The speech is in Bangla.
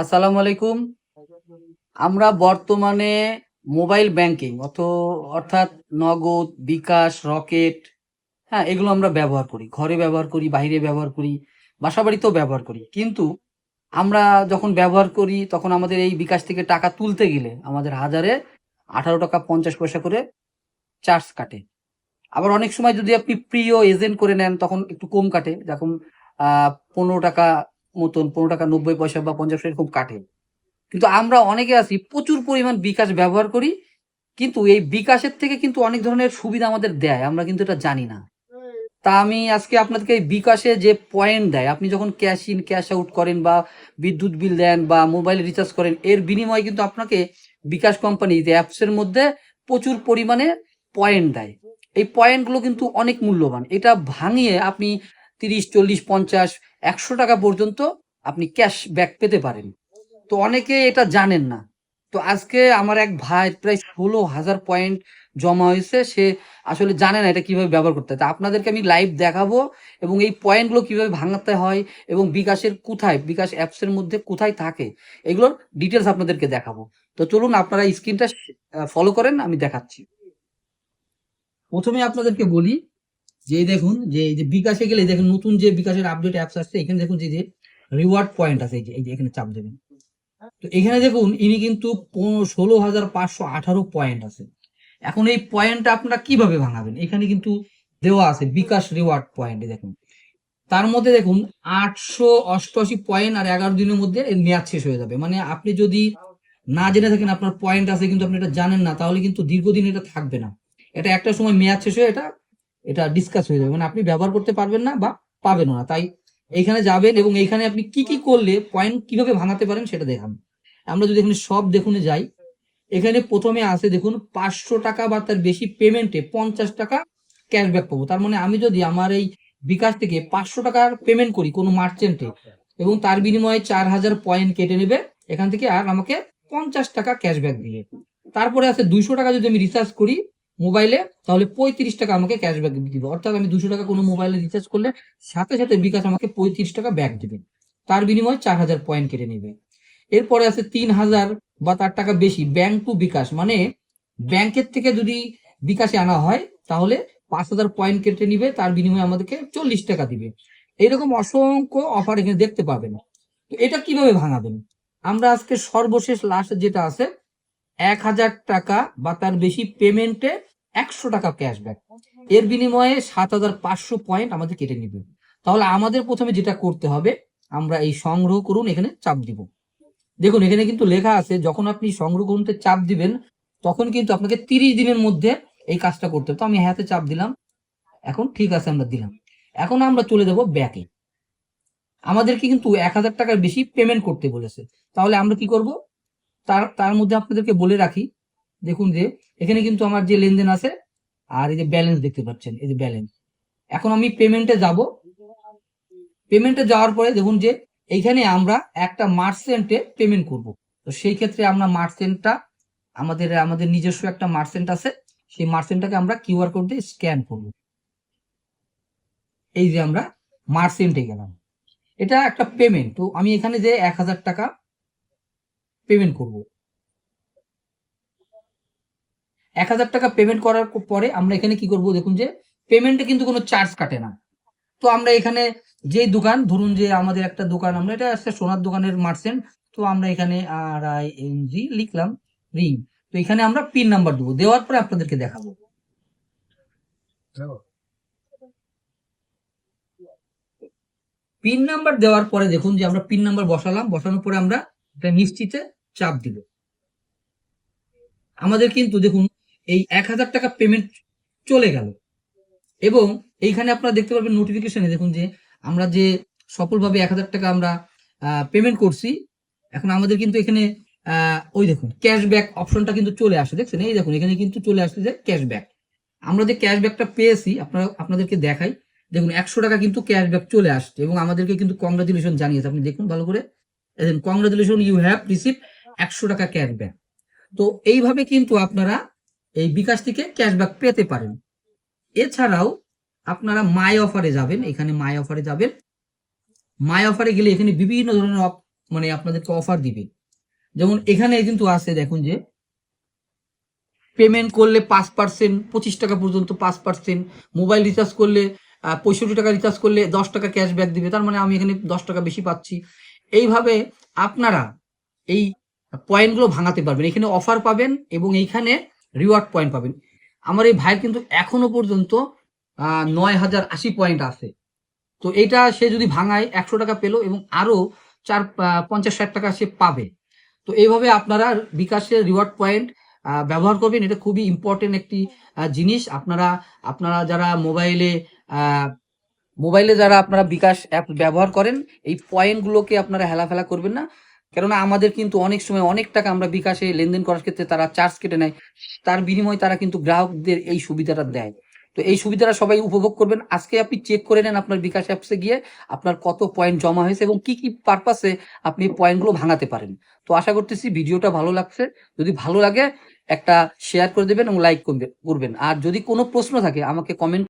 আসসালামু আলাইকুম। আমরা বর্তমানে মোবাইল ব্যাংকিং অর্থাৎ নগদ, বিকাশ, রকেট, হ্যাঁ, এগুলো আমরা ব্যবহার করি। ঘরে ব্যবহার করি, বাইরে ব্যবহার করি, বাসাবাড়িতেও ব্যবহার করি। কিন্তু আমরা যখন ব্যবহার করি তখন আমাদের এই বিকাশ থেকে টাকা তুলতে গেলে আমাদের হাজারে 18 টাকা 50 পয়সা করে চার্জ কাটে। আবার অনেক সময় যদি আপনি প্রিয় এজেন্ট করে নেন তখন একটু কম কাটে। যেরকম 15 টাকা মতন, 15 টাকা 90 পয়সা বা 50 পয়সা এরকম কাটে। কিন্তু আমরা অনেকে আছি প্রচুর পরিমাণ বিকাশ ব্যবহার করি, কিন্তু এই বিকাশের থেকে কিন্তু অনেক ধরনের সুবিধা আমাদের দেয়, আমরা কিন্তু এটা জানি না। তা আমি আজকে আপনাদেরকে এই বিকাশে যে পয়েন্ট দেয়, আপনি যখন ক্যাশ ইন ক্যাশ আউট করেন বা বিদ্যুৎ বিল দেন বা মোবাইল রিচার্জ করেন, এর বিনিময়ে কিন্তু আপনাকে বিকাশ কোম্পানি যে অ্যাপসের মধ্যে প্রচুর পরিমাণে পয়েন্ট দেয়। এই পয়েন্টগুলো কিন্তু অনেক মূল্যবান। এটা ভাঙিয়ে আপনি 30 40 50 100 টাকা পর্যন্ত আপনি ক্যাশ ব্যাক পেতে পারেন। তো অনেকে এটা জানেন না। তো আজকে আমার এক ভাই প্রায় 16,000 পয়েন্ট জমা হয়েছে। সে আসলে জানে না এটা কিভাবে ব্যবহার করতে হয়। তা আপনাদেরকে আমি লাইভ দেখাবো এবং এই পয়েন্টগুলো কিভাবে ভাঙাতে হয় এবং বিকাশের কোথায়, বিকাশ অ্যাপসের মধ্যে কোথায় থাকে, এগুলোর ডিটেলস আপনাদেরকে দেখাবো। তো চলুন আপনারা স্ক্রিনটা ফলো করেন, আমি দেখাচ্ছি। প্রথমে আপনাদেরকে বলি যে দেখুন যে এই যে বিকাশে গেলে দেখুন নতুন যে বিকাশের আপডেট অ্যাপস আসছে, এখানে দেখুন যে রিওয়ার্ড পয়েন্ট আছে, এই যে এখানে চাপ দেবেন। তো এখানে দেখুন ইনি কিন্তু 16,518 পয়েন্ট আছে। এখন এই পয়েন্টটা আপনারা কিভাবে ভাঙাবেন, এখানে কিন্তু দেওয়া আছে বিকাশ রিওয়ার্ড পয়েন্ট। দেখুন তার মধ্যে দেখুন 888 পয়েন্ট আর 11 দিনের মধ্যে এর মেয়াদ শেষ হয়ে যাবে। মানে আপনি যদি না জেনে থাকেন আপনার পয়েন্ট আছে কিন্তু আপনি এটা জানেন না, তাহলে কিন্তু দীর্ঘদিন এটা থাকবে না। এটা একটা সময় মেয়াদ শেষ হয়ে এটা এটা ডিসকাস হয়ে যাবে, মানে আপনি ব্যবহার করতে পারবেন না বা পাবেনও না। তাই এইখানে যাবেন এবং এইখানে আপনি কি কি করলে পয়েন্ট কিভাবে ভাঙাতে পারেন সেটা দেখান। আমরা যদি এখানে সব দেখুনে যাই, এখানে প্রথমে আছে দেখুন 500 টাকা বা তার বেশি পেমেন্টে 50 টাকা ক্যাশব্যাক পাবো। তার মানে আমি যদি আমার এই বিকাশ থেকে 500 টাকার পেমেন্ট করি কোনো মার্চেন্টে এবং তার বিনিময়ে 4,000 পয়েন্ট কেটে নেবে এখান থেকে, আর আমাকে 50 টাকা ক্যাশব্যাক দিয়ে। তারপরে আছে 200 টাকা যদি আমি রিচার্জ করি মোবাইলে, তাহলে 35 টাকা আমাকে ক্যাশব্যাক দিবে। অর্থাৎ আমি 200 টাকা কোনো মোবাইলে রিচার্জ করলে সাথে সাথে বিকাশ আমাকে 35 টাকা ব্যাক দিবে, তার বিনিময়ে 4,000 পয়েন্ট কেটে নেবে। এরপরে আছে 3,000 বা তার টাকা বেশি ব্যাংক টু বিকাশ, মানে ব্যাংকের থেকে যদি বিকাশে আনা হয় তাহলে 5,000 পয়েন্ট কেটে নিবে, তার বিনিময়ে আমাদেরকে 40 টাকা দিবে। এইরকম অসংখ্য অফার এখানে দেখতে পাবেন। তো এটা কিভাবে ভাঙাবেন, আমরা আজকে সর্বশেষ লাস্ট যেটা আছে 1,000 টাকা বা তার বেশি পেমেন্টে 100 টাকা ক্যাশব্যাক, এর বিনিময়ে 7,500 পয়েন্ট আমাদের কেটে নিবে। তাহলে আমাদের প্রথমে যেটা করতে হবে, আমরা এই সংগ্রহ করুন এখানে চাপ দিব। দেখুন এখানে কিন্তু লেখা আছে যখন আপনি সংগ্রহ করতে চাপ দিবেন তখন কিন্তু আপনাকে 30 দিনের মধ্যে এই কাজটা করতে হবে। তো আমি হাতে চাপ দিলাম, এখন ঠিক আছে আমরা দিলাম। এখন আমরা চলে যাব ব্যাকে। আমাদেরকে কিন্তু 1,000 টাকার বেশি পেমেন্ট করতে বলেছে, তাহলে আমরা কি করব, তার তার মধ্যে আপনাদেরকে বলে রাখি। দেখুন যে এখানে কিন্তু আমার যে লেনদেন আছে আর এই যে ব্যালেন্স দেখতে পাচ্ছেন, এই যে ব্যালেন্স। এখন আমি পেমেন্টে যাব। পেমেন্টে যাওয়ার পরে দেখুন যে এইখানে আমরা একটা মার্চেন্টে পেমেন্ট করব। তো সেই ক্ষেত্রে আমরা মার্চেন্টটা আমাদের আমাদের নিজস্ব একটা মার্চেন্ট আছে, সেই মার্চেন্টটাকে আমরা কিউআর কোড দিয়ে স্ক্যান করব। এই যে আমরা মার্চেন্টে গেলাম, এটা একটা পেমেন্ট। তো আমি এখানে যে 1,000 টাকা পেমেন্ট করব। 1,000 টাকা পেমেন্ট করার পরে আমরা এখানে কি করব, দেখুন যে পেমেন্টে কিন্তু কোনো চার্জ কাটে না। তো আমরা এখানে যেই দোকান, ধরুন যে আমাদের একটা দোকান, আমরা এটা একটা সোনার দোকানের মার্চেন্ট। তো আমরা এখানে RING লিখলাম, রিং। তো এখানে আমরা পিন নাম্বার দেবো, দেওয়ার পরে আপনাদেরকে দেখাবো। পিন নাম্বার দেওয়ার পরে দেখুন যে আমরা পিন নাম্বার বসালাম, বসানোর পরে আমরা এটা নিশ্চিতে চাপ দিব। আমাদের কিন্তু দেখুন এই 1,000 টাকা পেমেন্ট চলে গেল এবং এইখানে আপনারা দেখতে পাবেন নোটিফিকেশনে, দেখুন যে আমরা যে সফলভাবে 1,000 টাকা আমরা পেমেন্ট করছি। এখন আমাদের কিন্তু এখানে ওই দেখুন ক্যাশব্যাক অপশনটা কিন্তু চলে আসে, দেখছেন, এই দেখুন এখানে কিন্তু চলে আসছে যে ক্যাশব্যাক। আমরা যে ক্যাশব্যাকটা পেয়েছি আপনাদেরকে দেখাই। দেখুন 100 টাকা কিন্তু ক্যাশব্যাক চলে আসছে এবং আমাদেরকে কিন্তু কংগ্রাচুলেশন জানিয়েছে। আপনি দেখুন ভালো করে, কংগ্রাচুলেশন, ইউ হ্যাভ রিসিভ 100 টাকা ক্যাশব্যাক। তো এইভাবে কিন্তু আপনারা এই বিকাশ থেকে ক্যাশব্যাক পেতে পারেন। এছাড়াও আপনারা মাই অফারে যাবেন, এখানে মাই অফারে যাবেন। মাই অফারে গেলে এখানে বিভিন্ন ধরনের মানে আপনাদেরকে অফার দিবে। যেমন এখানে কিন্তু আছে, দেখুন যে পেমেন্ট করলে 5%, 25 টাকা পর্যন্ত 5%, মোবাইল রিচার্জ করলে 65 টাকা রিচার্জ করলে 10 টাকা ক্যাশব্যাক দিবে। তার মানে আমি এখানে 10 টাকা বেশি পাচ্ছি। এইভাবে আপনারা এই পয়েন্টগুলো ভাঙাতে পারবেন। এখানে অফার পাবেন এবং এইখানে রিওয়ার্ড পয়েন্ট পাবেন। আমার এই ভাইয়ের কিন্তু এখনো পর্যন্ত 9,080 পয়েন্ট আছে। তো এইটা সে যদি ভাঙায় 100 টাকা পেলো এবং আরো 50-60 টাকা সে পাবে। তো এইভাবে আপনারা বিকাশের রিওয়ার্ড পয়েন্ট ব্যবহার করবেন। এটা খুবই ইম্পর্টেন্ট একটি জিনিস। আপনারা আপনারা যারা মোবাইলে যারা আপনারা বিকাশ অ্যাপ ব্যবহার করেন, এই পয়েন্টগুলোকে আপনারা হেলাফেলা করবেন না। কেননা আমাদের কিন্তু অনেক সময় অনেক টাকা আমরা বিকাশে লেনদেন করার ক্ষেত্রে তারা চার্জ কেটে নেয়। তার বিনিময়ে তারা কিন্তু গ্রাহকদের এই সুবিধাটা দেয়। তো এই সুবিধাটা সবাই উপভোগ করবেন। আজকে আপনি চেক করে নেন আপনার বিকাশ অ্যাপসে গিয়ে আপনার কত পয়েন্ট জমা হয়েছে এবং কি পারপাসে আপনি এই পয়েন্টগুলো ভাঙাতে পারেন। তো আশা করতেছি ভিডিওটা ভালো লাগছে। যদি ভালো লাগে একটা শেয়ার করে দেবেন এবং লাইক করবেন। আর যদি কোনো প্রশ্ন থাকে আমাকে কমেন্ট